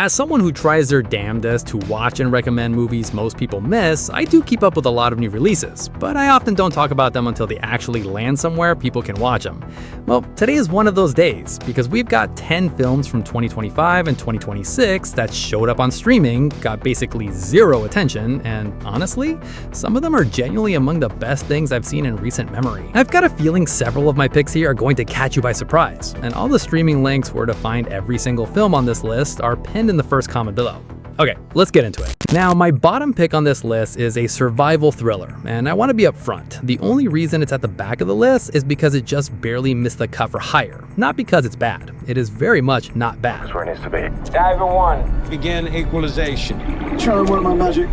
As someone who tries their damnedest to watch and recommend movies most people miss, I do keep up with a lot of new releases, but I often don't talk about them until they actually land somewhere people can watch them. Well, today is one of those days, because we've got 10 films from 2025 and 2026 that showed up on streaming, got basically zero attention, and honestly, some of them are genuinely among the best things I've seen in recent memory. I've got a feeling several of my picks here are going to catch you by surprise, and all the streaming links where to find every single film on this list are pinned in the first comment below. Okay, let's get into it. Now, my bottom pick on this list is a survival thriller, and I want to be upfront. The only reason it's at the back of the list is because it just barely missed the cut for hire, not because it's bad. It is very much not bad. That's where it needs to be. Diver 1. Begin equalization. Trying to work my magic.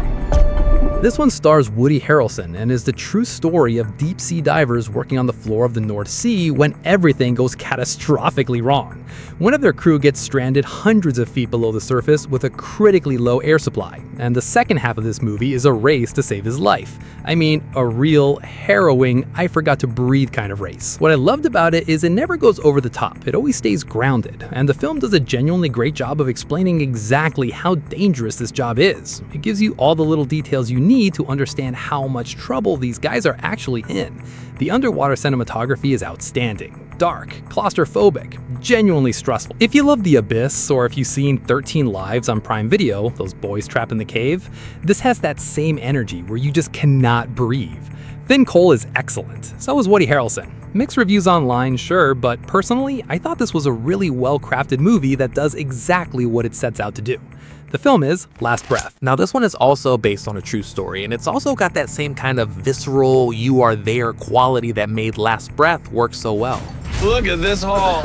This one stars Woody Harrelson and is the true story of deep-sea divers working on the floor of the North Sea when everything goes catastrophically wrong. One of their crew gets stranded hundreds of feet below the surface with a critically low air supply, and the second half of this movie is a race to save his life. I mean, a real, harrowing, I forgot to breathe kind of race. What I loved about it is it never goes over the top, it always stays grounded, and the film does a genuinely great job of explaining exactly how dangerous this job is. It gives you all the little details you need to understand how much trouble these guys are actually in. The underwater cinematography is outstanding, dark, claustrophobic, genuinely stressful. If you love The Abyss, or if you've seen 13 Lives on Prime Video, those boys trapped in the cave, this has that same energy where you just cannot breathe. Finn Cole is excellent, so is Woody Harrelson. Mixed reviews online, sure, but personally, I thought this was a really well-crafted movie that does exactly what it sets out to do. The film is Last Breath. Now this one is also based on a true story, and it's also got that same kind of visceral, you are there quality that made Last Breath work so well. Look at this hall.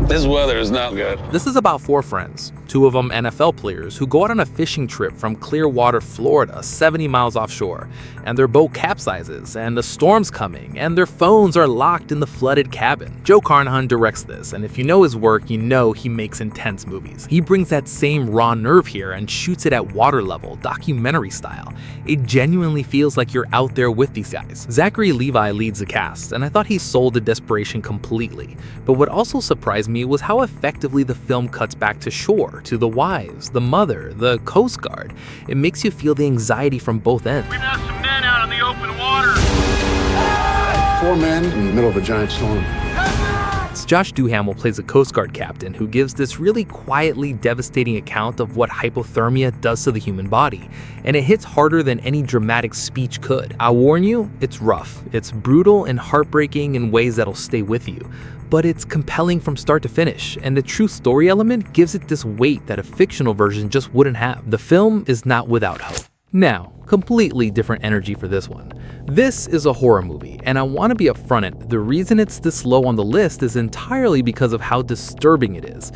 This weather is not good. This is about 4 friends, 2 of them NFL players, who go out on a fishing trip from Clearwater, Florida, 70 miles offshore, and their boat capsizes, and the storm's coming, and their phones are locked in the flooded cabin. Joe Carnahan directs this, and if you know his work, you know he makes intense movies. He brings that same raw nerve here and shoots it at water level, documentary style. It genuinely feels like you're out there with these guys. Zachary Levi leads the cast, and I thought he sold the desperation completely. But what also surprised me was how effectively the film cuts back to shore, to the wives, the mother, the Coast Guard. It makes you feel the anxiety from both ends. We've got some men out in the open water. 4 men in the middle of a giant storm. Josh Duhamel plays a Coast Guard captain who gives this really quietly devastating account of what hypothermia does to the human body, and it hits harder than any dramatic speech could. I'll warn you, it's rough. It's brutal and heartbreaking in ways that'll stay with you, but it's compelling from start to finish, and the true story element gives it this weight that a fictional version just wouldn't have. The film is not without hope. Now, completely different energy for this one. This is a horror movie, and I want to be upfront. The reason it's this low on the list is entirely because of how disturbing it is.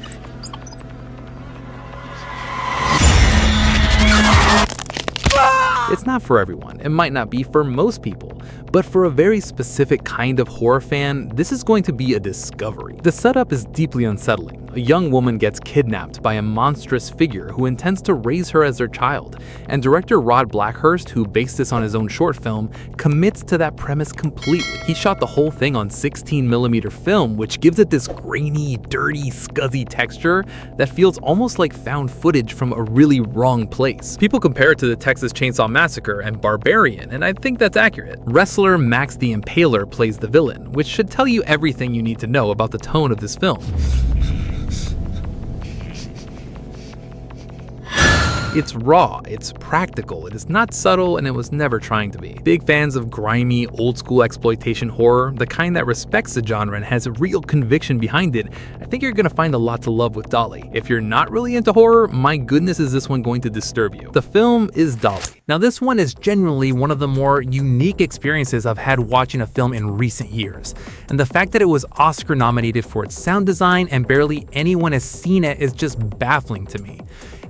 It's not for everyone, it might not be for most people, but for a very specific kind of horror fan, this is going to be a discovery. The setup is deeply unsettling. A young woman gets kidnapped by a monstrous figure who intends to raise her as their child, and director Rod Blackhurst, who based this on his own short film, commits to that premise completely. He shot the whole thing on 16mm film, which gives it this grainy, dirty, scuzzy texture that feels almost like found footage from a really wrong place. People compare it to the Texas Chainsaw Massacre and Barbarian, and I think that's accurate. Wrestler Max the Impaler plays the villain, which should tell you everything you need to know about the tone of this film. It's raw, it's practical, it is not subtle, and it was never trying to be. Big fans of grimy, old-school exploitation horror, the kind that respects the genre and has real conviction behind it, I think you're gonna find a lot to love with Dolly. If you're not really into horror, my goodness is this one going to disturb you. The film is Dolly. Now this one is genuinely one of the more unique experiences I've had watching a film in recent years. And the fact that it was Oscar nominated for its sound design and barely anyone has seen it is just baffling to me.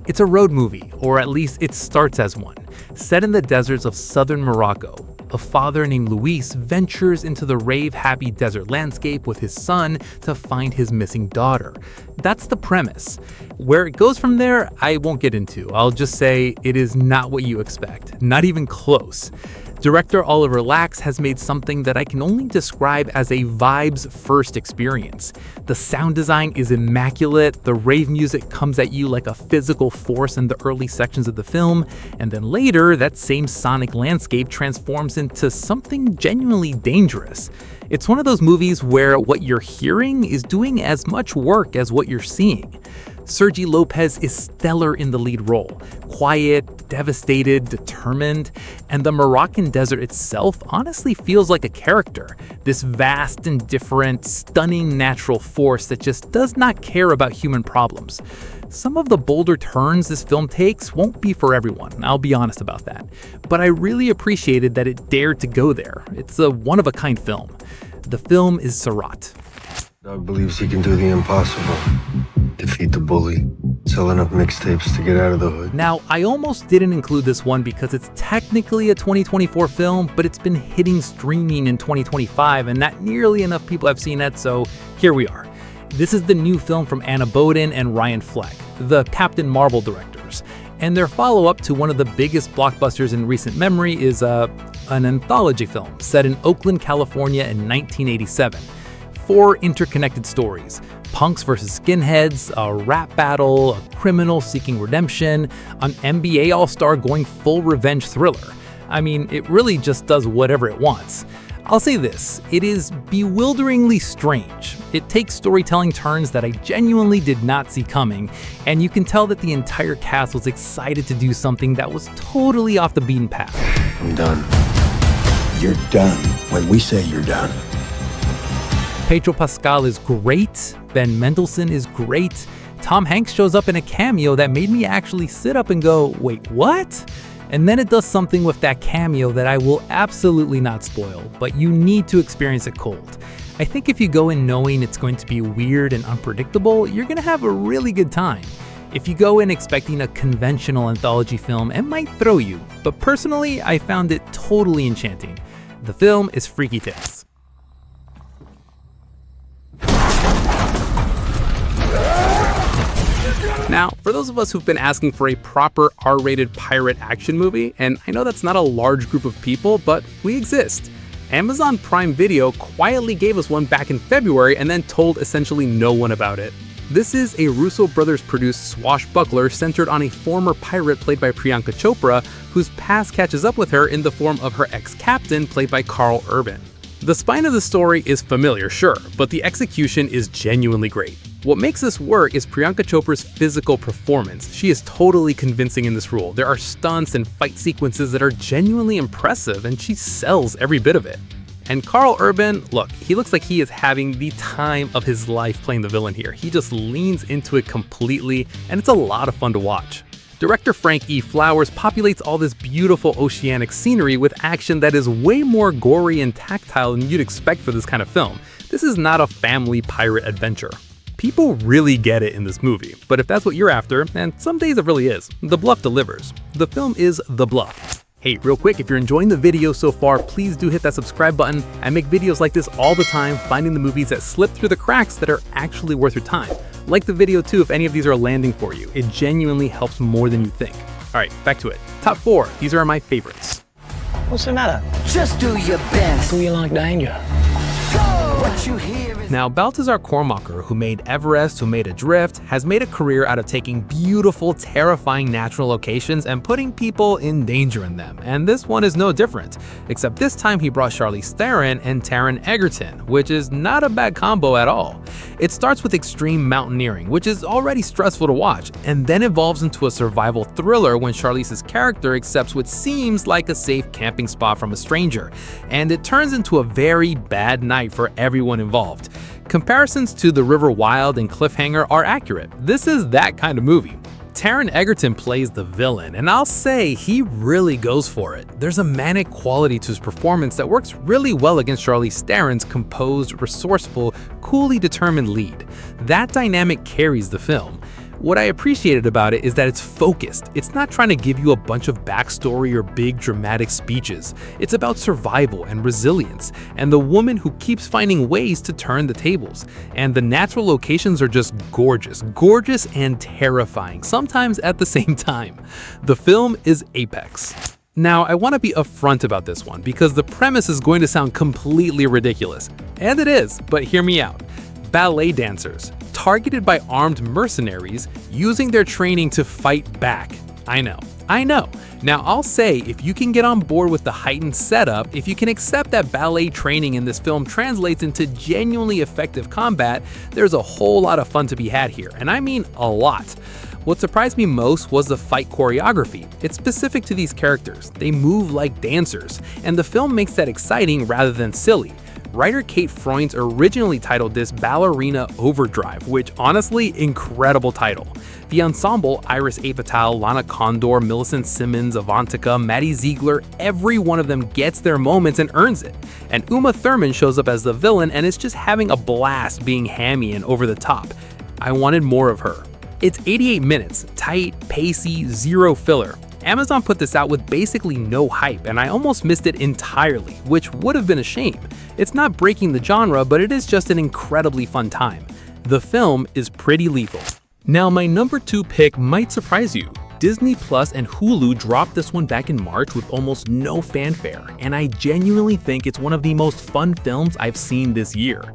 It's a road movie, or at least it starts as one. Set in the deserts of southern Morocco, a father named Luis ventures into the rave-happy desert landscape with his son to find his missing daughter. That's the premise. Where it goes from there, I won't get into. I'll just say it is not what you expect, not even close. Director Oliver Lax has made something that I can only describe as a vibes-first experience. The sound design is immaculate, the rave music comes at you like a physical force in the early sections of the film, and then later, that same sonic landscape transforms into something genuinely dangerous. It's one of those movies where what you're hearing is doing as much work as what you're seeing. Sergi Lopez is stellar in the lead role. Quiet, devastated, determined, and the Moroccan desert itself honestly feels like a character. This vast, indifferent, stunning natural force that just does not care about human problems. Some of the bolder turns this film takes won't be for everyone, I'll be honest about that. But I really appreciated that it dared to go there. It's a one-of-a-kind film. The film is SIRÀT. Dog believes he can do the impossible. Defeat the bully. Sell enough mixtapes to get out of the hood. Now, I almost didn't include this one because it's technically a 2024 film, but it's been hitting streaming in 2025 and not nearly enough people have seen it, so here we are. This is the new film from Anna Boden and Ryan Fleck, the Captain Marvel directors. And their follow-up to one of the biggest blockbusters in recent memory is an anthology film set in Oakland, California in 1987. 4 interconnected stories: punks versus skinheads, a rap battle, a criminal seeking redemption, an NBA all-star going full revenge thriller. I mean, it really just does whatever it wants. I'll say this, it is bewilderingly strange. It takes storytelling turns that I genuinely did not see coming, and you can tell that the entire cast was excited to do something that was totally off the beaten path. I'm done. You're done when we say you're done. Pedro Pascal is great, Ben Mendelsohn is great, Tom Hanks shows up in a cameo that made me actually sit up and go, wait, what? And then it does something with that cameo that I will absolutely not spoil, but you need to experience it cold. I think if you go in knowing it's going to be weird and unpredictable, you're gonna have a really good time. If you go in expecting a conventional anthology film, it might throw you, but personally, I found it totally enchanting. The film is Freaky Tales. Now, for those of us who've been asking for a proper R-rated pirate action movie, and I know that's not a large group of people, but we exist. Amazon Prime Video quietly gave us one back in February and then told essentially no one about it. This is a Russo brothers produced swashbuckler centered on a former pirate played by Priyanka Chopra, whose past catches up with her in the form of her ex-captain played by Karl Urban. The spine of the story is familiar, sure, but the execution is genuinely great. What makes this work is Priyanka Chopra's physical performance. She is totally convincing in this role. There are stunts and fight sequences that are genuinely impressive, and she sells every bit of it. And Karl Urban, look, he looks like he is having the time of his life playing the villain here. He just leans into it completely, and it's a lot of fun to watch. Director Frank E. Flowers populates all this beautiful oceanic scenery with action that is way more gory and tactile than you'd expect for this kind of film. This is not a family pirate adventure. People really get it in this movie, but if that's what you're after, and some days it really is, The BLUFF delivers. The film is The BLUFF. Hey, real quick, if you're enjoying the video so far, please do hit that subscribe button. I make videos like this all the time, finding the movies that slip through the cracks that are actually worth your time. Like the video too if any of these are landing for you. It genuinely helps more than you think. All right, back to it. Top 4, these are my favorites. What's the matter? Just do your best. Do you like danger? What you hear is Now, Balthazar Kormacher, who made Everest, who made Adrift, has made a career out of taking beautiful, terrifying natural locations and putting people in danger in them, and this one is no different, except this time he brought Charlize Theron and Taron Egerton, which is not a bad combo at all. It starts with extreme mountaineering, which is already stressful to watch, and then evolves into a survival thriller when Charlize's character accepts what seems like a safe camping spot from a stranger, and it turns into a very bad night for everyone involved. Comparisons to The River Wild and Cliffhanger are accurate. This is that kind of movie. Taron Egerton plays the villain, and I'll say he really goes for it. There's a manic quality to his performance that works really well against Charlize Theron's composed, resourceful, coolly determined lead. That dynamic carries the film. What I appreciated about it is that it's focused. It's not trying to give you a bunch of backstory or big dramatic speeches. It's about survival and resilience, and the woman who keeps finding ways to turn the tables. And the natural locations are just gorgeous. Gorgeous and terrifying, sometimes at the same time. The film is apex. Now, I want to be upfront about this one because the premise is going to sound completely ridiculous. And it is, but hear me out. Ballet dancers, targeted by armed mercenaries, using their training to fight back. I know. Now, I'll say if you can get on board with the heightened setup, if you can accept that ballet training in this film translates into genuinely effective combat, there's a whole lot of fun to be had here, and I mean a lot. What surprised me most was the fight choreography. It's specific to these characters. They move like dancers, and the film makes that exciting rather than silly. Writer Kate Freund originally titled this Ballerina Overdrive, which honestly, incredible title. The ensemble, Iris Apatow, Lana Condor, Millicent Simmons, Avantika, Maddie Ziegler, every one of them gets their moments and earns it. And Uma Thurman shows up as the villain and is just having a blast being hammy and over the top. I wanted more of her. It's 88 minutes, tight, pacey, zero filler. Amazon put this out with basically no hype, and I almost missed it entirely, which would have been a shame. It's not breaking the genre, but it is just an incredibly fun time. The film is pretty lethal. Now, my number 2 pick might surprise you. Disney Plus and Hulu dropped this one back in March with almost no fanfare, and I genuinely think it's one of the most fun films I've seen this year.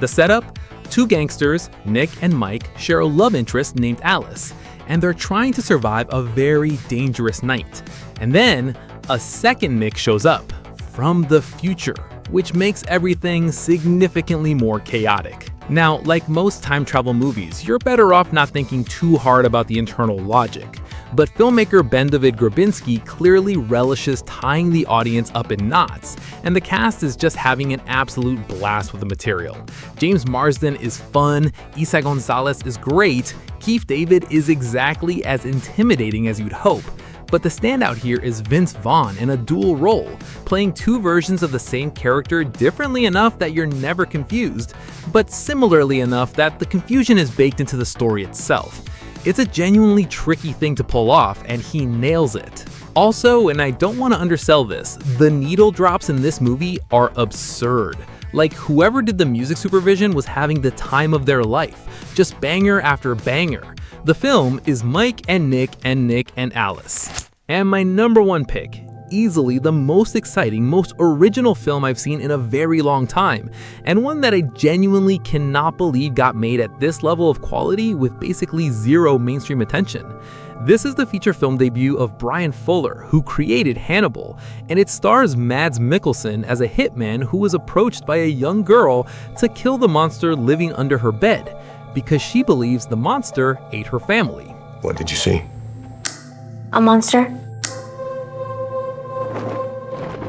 The setup? 2 gangsters, Nick and Mike, share a love interest named Alice, and they're trying to survive a very dangerous night. And then, a second Nick shows up, from the future, which makes everything significantly more chaotic. Now, like most time travel movies, you're better off not thinking too hard about the internal logic. But filmmaker Ben David Grabinski clearly relishes tying the audience up in knots, and the cast is just having an absolute blast with the material. James Marsden is fun, Isa Gonzalez is great, Keith David is exactly as intimidating as you'd hope. But the standout here is Vince Vaughn in a dual role, playing 2 versions of the same character differently enough that you're never confused, but similarly enough that the confusion is baked into the story itself. It's a genuinely tricky thing to pull off, and he nails it. Also, and I don't want to undersell this, the needle drops in this movie are absurd. Like, whoever did the music supervision was having the time of their life, just banger after banger. The film is Mike and Nick and Nick and Alice. And my number 1 pick, easily the most exciting, most original film I've seen in a very long time, and one that I genuinely cannot believe got made at this level of quality with basically zero mainstream attention. This is the feature film debut of Bryan Fuller, who created Hannibal, and it stars Mads Mikkelsen as a hitman who was approached by a young girl to kill the monster living under her bed, because she believes the monster ate her family. What did you see? A monster.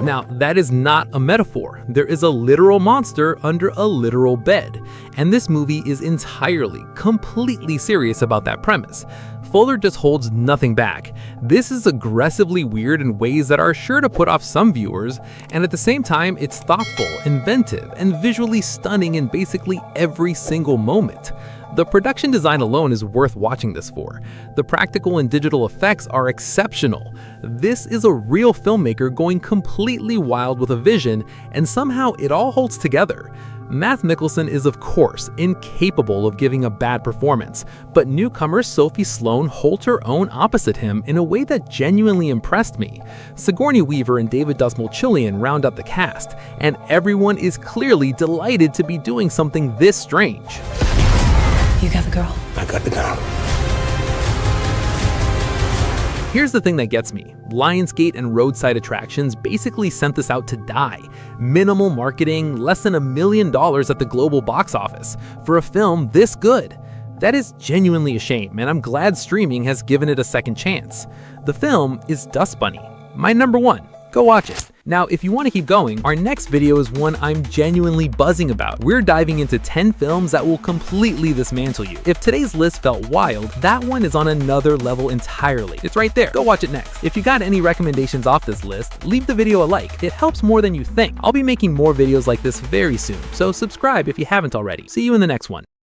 Now, that is not a metaphor. There is a literal monster under a literal bed, and this movie is entirely, completely serious about that premise. Fuller just holds nothing back. This is aggressively weird in ways that are sure to put off some viewers, and at the same time, it's thoughtful, inventive, and visually stunning in basically every single moment. The production design alone is worth watching this for. The practical and digital effects are exceptional. This is a real filmmaker going completely wild with a vision, and somehow it all holds together. Mads Mikkelsen is of course incapable of giving a bad performance, but newcomer Sophie Sloane holds her own opposite him in a way that genuinely impressed me. Sigourney Weaver and David Dastmalchian round out the cast, and everyone is clearly delighted to be doing something this strange. You got the girl. I got the girl. Here's the thing that gets me. Lionsgate and roadside attractions basically sent this out to die. Minimal marketing, less than $1 million at the global box office, for a film this good. That is genuinely a shame, and I'm glad streaming has given it a second chance. The film is Dust Bunny, my number 1. Go watch it. Now, if you want to keep going, our next video is one I'm genuinely buzzing about. We're diving into 10 films that will completely dismantle you. If today's list felt wild, that one is on another level entirely. It's right there. Go watch it next. If you got any recommendations off this list, leave the video a like. It helps more than you think. I'll be making more videos like this very soon, so subscribe if you haven't already. See you in the next one.